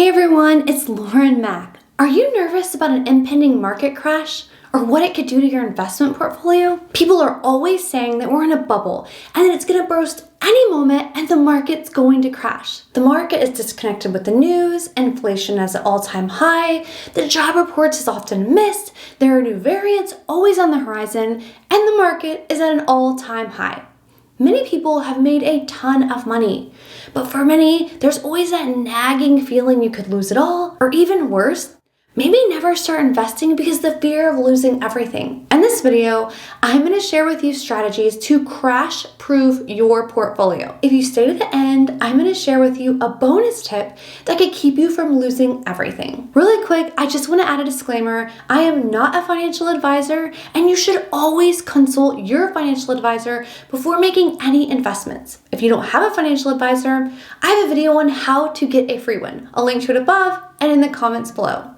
Hey everyone, it's Lauren Mack. Are you nervous about an impending market crash or what it could do to your investment portfolio? People are always saying that we're in a bubble and that it's going to burst any moment and the market's going to crash. The market is disconnected with the news, inflation is at all-time high, the job reports is often missed, there are new variants always on the horizon, and the market is at an all-time high. Many people have made a ton of money, but for many, there's always that nagging feeling you could lose it all, or even worse, maybe never start investing because the fear of losing everything. In this video, I'm going to share with you strategies to crash-proof your portfolio. If you stay to the end, I'm going to share with you a bonus tip that could keep you from losing everything. Really quick, I just want to add a disclaimer. I am not a financial advisor, and you should always consult your financial advisor before making any investments. If you don't have a financial advisor, I have a video on how to get a free one. I'll link to it above and in the comments below.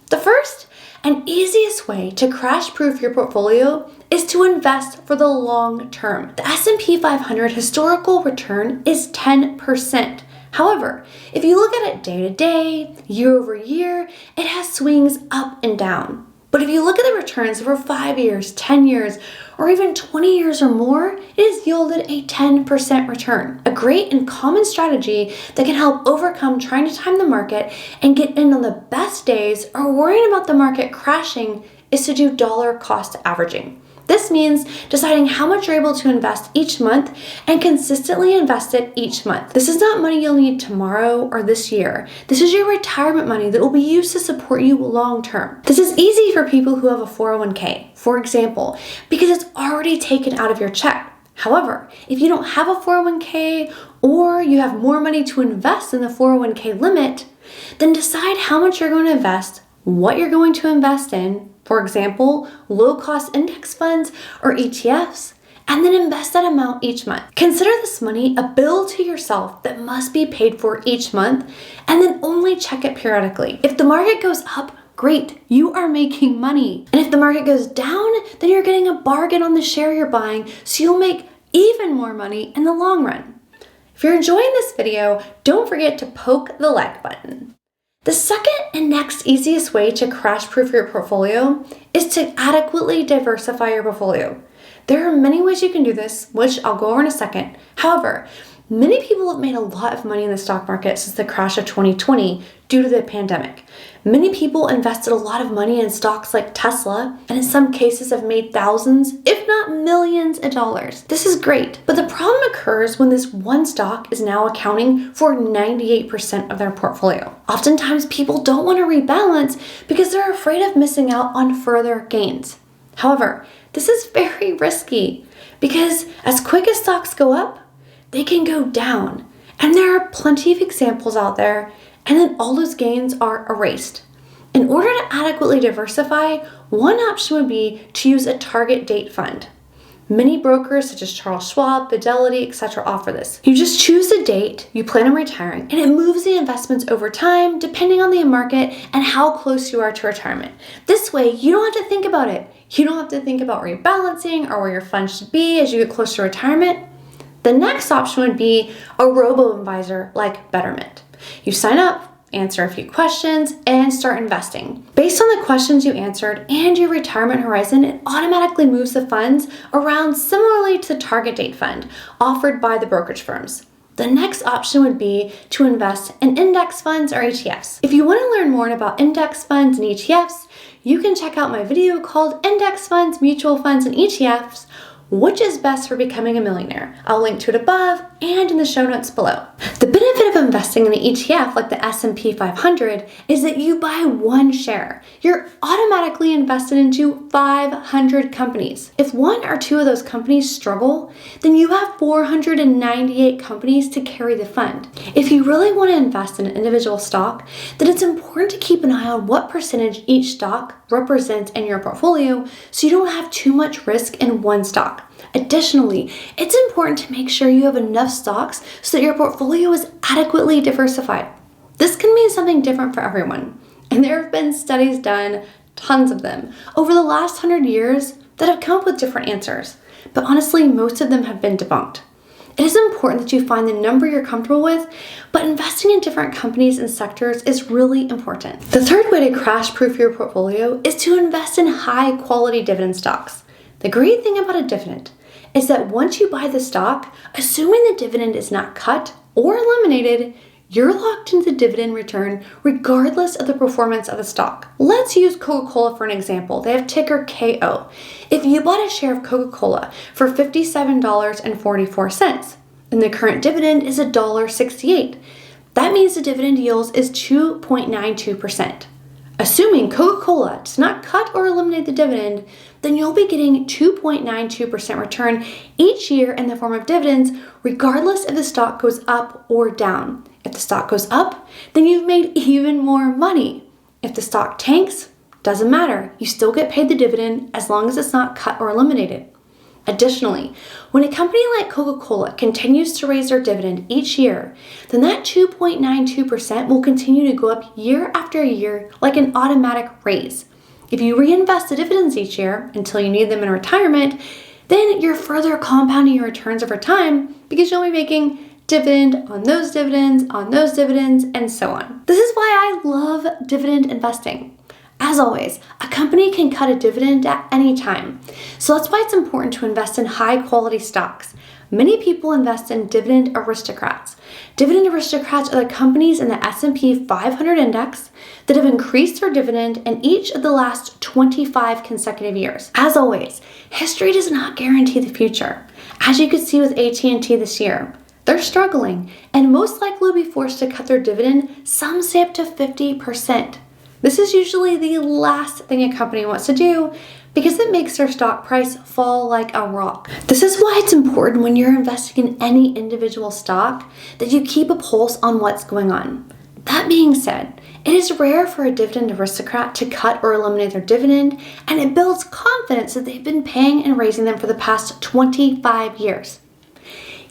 The first and easiest way to crash-proof your portfolio is to invest for the long term. The S&P 500 historical return is 10%. However, if you look at it day to day, year over year, it has swings up and down. But if you look at the returns over 5 years, 10 years, or even 20 years or more, it has yielded a 10% return. A great and common strategy that can help overcome trying to time the market and get in on the best days or worrying about the market crashing is to do dollar cost averaging. This means deciding how much you're able to invest each month and consistently invest it each month. This is not money you'll need tomorrow or this year. This is your retirement money that will be used to support you long term. This is easy for people who have a 401k, for example, because it's already taken out of your check. However, if you don't have a 401k or you have more money to invest than the 401k limit, then decide how much you're going to invest, what you're going to invest in, for example, low-cost index funds or ETFs, and then invest that amount each month. Consider this money a bill to yourself that must be paid for each month, and then only check it periodically. If the market goes up, great, you are making money. And if the market goes down, then you're getting a bargain on the share you're buying, so you'll make even more money in the long run. If you're enjoying this video, don't forget to poke the like button. The second and next easiest way to crash-proof your portfolio is to adequately diversify your portfolio. There are many ways you can do this, which I'll go over in a second. However, many people have made a lot of money in the stock market since the crash of 2020 due to the pandemic. Many people invested a lot of money in stocks like Tesla, and in some cases have made thousands, if not millions of dollars. This is great, but the problem occurs when this one stock is now accounting for 98% of their portfolio. Oftentimes, people don't want to rebalance because they're afraid of missing out on further gains. However, this is very risky because as quick as stocks go up, they can go down. And there are plenty of examples out there, and then all those gains are erased. In order to adequately diversify, one option would be to use a target date fund. Many brokers such as Charles Schwab, Fidelity, etc. offer this. You just choose a date you plan on retiring, and it moves the investments over time depending on the market and how close you are to retirement. This way, you don't have to think about it. You don't have to think about rebalancing or where your funds should be as you get closer to retirement. The next option would be a robo-advisor like Betterment. You sign up, answer a few questions, and start investing. Based on the questions you answered and your retirement horizon, it automatically moves the funds around similarly to the target date fund offered by the brokerage firms. The next option would be to invest in index funds or ETFs. If you want to learn more about index funds and ETFs, you can check out my video called Index Funds, Mutual Funds, and ETFs, which is best for becoming a millionaire. I'll link to it above and in the show notes below. The benefit of investing in an ETF like the S&P 500 is that you buy one share. You're automatically invested into 500 companies. If one or two of those companies struggle, then you have 498 companies to carry the fund. If you really want to invest in an individual stock, then it's important to keep an eye on what percentage each stock represents in your portfolio so you don't have too much risk in one stock. Additionally, it's important to make sure you have enough stocks so that your portfolio is adequately diversified. This can mean something different for everyone, and there have been studies done, tons of them, over the last 100 years that have come up with different answers, but honestly, most of them have been debunked. It is important that you find the number you're comfortable with, but investing in different companies and sectors is really important. The third way to crash-proof your portfolio is to invest in high-quality dividend stocks. The great thing about a dividend is that once you buy the stock, assuming the dividend is not cut or eliminated, you're locked into the dividend return regardless of the performance of the stock. Let's use Coca-Cola for an example. They have ticker KO. If you bought a share of Coca-Cola for $57.44, and the current dividend is $1.68, that means the dividend yield is 2.92%. Assuming Coca-Cola does not cut or eliminate the dividend, then you'll be getting 2.92% return each year in the form of dividends, regardless if the stock goes up or down. If the stock goes up, then you've made even more money. If the stock tanks, doesn't matter. You still get paid the dividend as long as it's not cut or eliminated. Additionally, when a company like Coca-Cola continues to raise their dividend each year, then that 2.92% will continue to go up year after year like an automatic raise. If you reinvest the dividends each year until you need them in retirement, then you're further compounding your returns over time because you'll be making dividend on those dividends, and so on. This is why I love dividend investing. As always, a company can cut a dividend at any time. So that's why it's important to invest in high quality stocks. Many people invest in dividend aristocrats. Dividend aristocrats are the companies in the S&P 500 index that have increased their dividend in each of the last 25 consecutive years. As always, history does not guarantee the future. As you could see with AT&T this year, they're struggling and most likely will be forced to cut their dividend, some say up to 50%. This is usually the last thing a company wants to do because it makes their stock price fall like a rock. This is why it's important when you're investing in any individual stock that you keep a pulse on what's going on. That being said, it is rare for a dividend aristocrat to cut or eliminate their dividend, and it builds confidence that they've been paying and raising them for the past 25 years.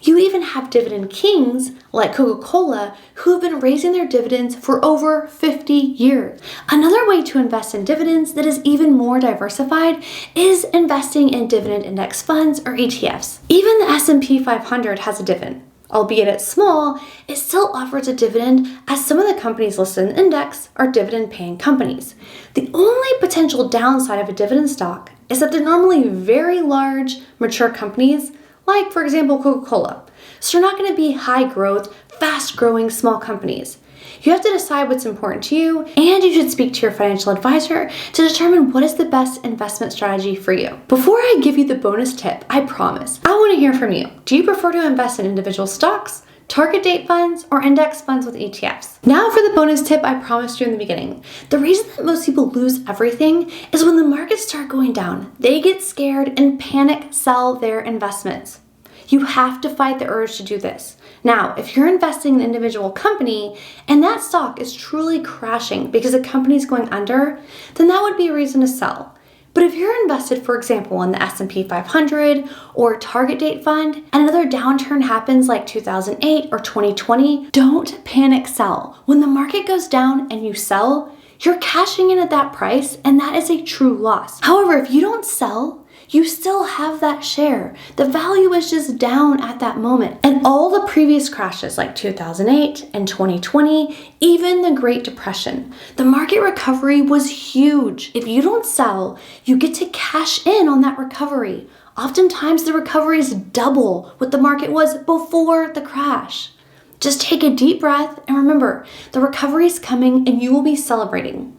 You even have dividend kings like Coca-Cola who have been raising their dividends for over 50 years. Another way to invest in dividends that is even more diversified is investing in dividend index funds or ETFs. Even the S&P 500 has a dividend. Albeit it's small, it still offers a dividend as some of the companies listed in the index are dividend-paying companies. The only potential downside of a dividend stock is that they're normally very large, mature companies like, for example, Coca-Cola. So they're not going to be high growth, fast growing small companies. You have to decide what's important to you, and you should speak to your financial advisor to determine what is the best investment strategy for you. Before I give you the bonus tip, I promise, I want to hear from you. Do you prefer to invest in individual stocks, target date funds, or index funds with ETFs? Now for the bonus tip I promised you in the beginning. The reason that most people lose everything is when the markets start going down, they get scared and panic sell their investments. You have to fight the urge to do this. Now, if you're investing in an individual company and that stock is truly crashing because the company's going under, then that would be a reason to sell. But if you're invested, for example, in the S&P 500 or target date fund, and another downturn happens like 2008 or 2020, don't panic sell. When the market goes down and you sell, you're cashing in at that price, and that is a true loss. However, if you don't sell, you still have that share. The value is just down at that moment. And all the previous crashes like 2008 and 2020, even the Great Depression, the market recovery was huge. If you don't sell, you get to cash in on that recovery. Oftentimes the recovery is double what the market was before the crash. Just take a deep breath and remember, the recovery is coming and you will be celebrating.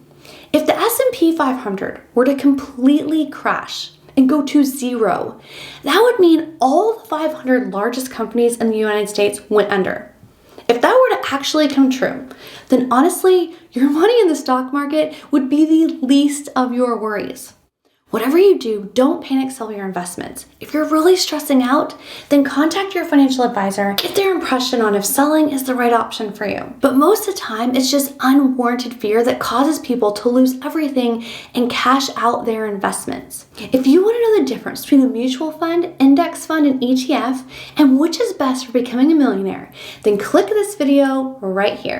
If the S&P 500 were to completely crash and go to zero, that would mean all the 500 largest companies in the United States went under. If that were to actually come true, then honestly, your money in the stock market would be the least of your worries. Whatever you do, don't panic sell your investments. If you're really stressing out, then contact your financial advisor, get their impression on if selling is the right option for you. But most of the time, it's just unwarranted fear that causes people to lose everything and cash out their investments. If you want to know the difference between a mutual fund, index fund, and ETF, and which is best for becoming a millionaire, then click this video right here.